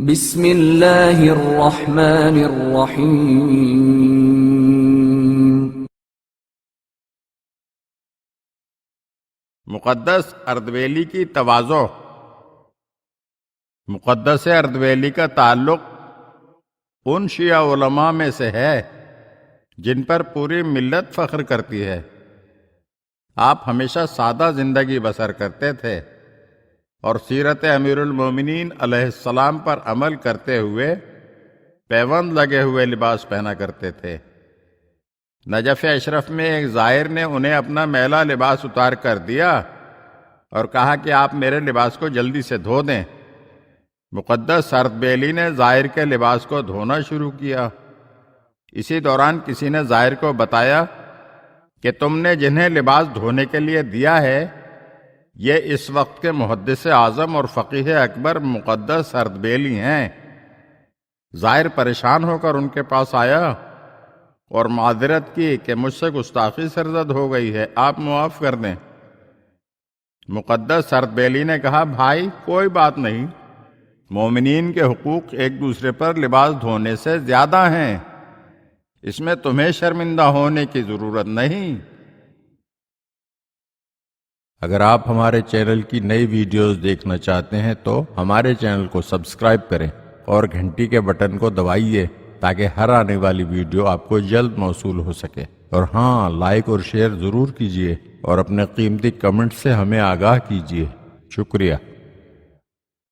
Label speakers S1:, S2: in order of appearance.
S1: بسم اللہ الرحمن الرحیم۔
S2: مقدس اردبیلی کی تواضع۔ مقدس اردبیلی کا تعلق ان شیعہ علماء میں سے ہے جن پر پوری ملت فخر کرتی ہے۔ آپ ہمیشہ سادہ زندگی بسر کرتے تھے اور سیرت امیر المومنین علیہ السلام پر عمل کرتے ہوئے پیوند لگے ہوئے لباس پہنا کرتے تھے۔ نجف اشرف میں ایک زائر نے انہیں اپنا میلا لباس اتار کر دیا اور کہا کہ آپ میرے لباس کو جلدی سے دھو دیں۔ مقدس اردبیلی نے زائر کے لباس کو دھونا شروع کیا۔ اسی دوران کسی نے زائر کو بتایا کہ تم نے جنہیں لباس دھونے کے لیے دیا ہے یہ اس وقت کے محدث اعظم اور فقیہ اکبر مقدس اردبیلی ہیں۔ زائر پریشان ہو کر ان کے پاس آیا اور معذرت کی کہ مجھ سے گستاخی سرزد ہو گئی ہے، آپ معاف کر دیں۔ مقدس اردبیلی نے کہا، بھائی کوئی بات نہیں، مومنین کے حقوق ایک دوسرے پر لباس دھونے سے زیادہ ہیں، اس میں تمہیں شرمندہ ہونے کی ضرورت نہیں۔
S3: اگر آپ ہمارے چینل کی نئی ویڈیوز دیکھنا چاہتے ہیں تو ہمارے چینل کو سبسکرائب کریں اور گھنٹی کے بٹن کو دبائیے تاکہ ہر آنے والی ویڈیو آپ کو جلد موصول ہو سکے۔ اور ہاں، لائک اور شیئر ضرور کیجیے اور اپنے قیمتی کمنٹ سے ہمیں آگاہ کیجیے۔ شکریہ۔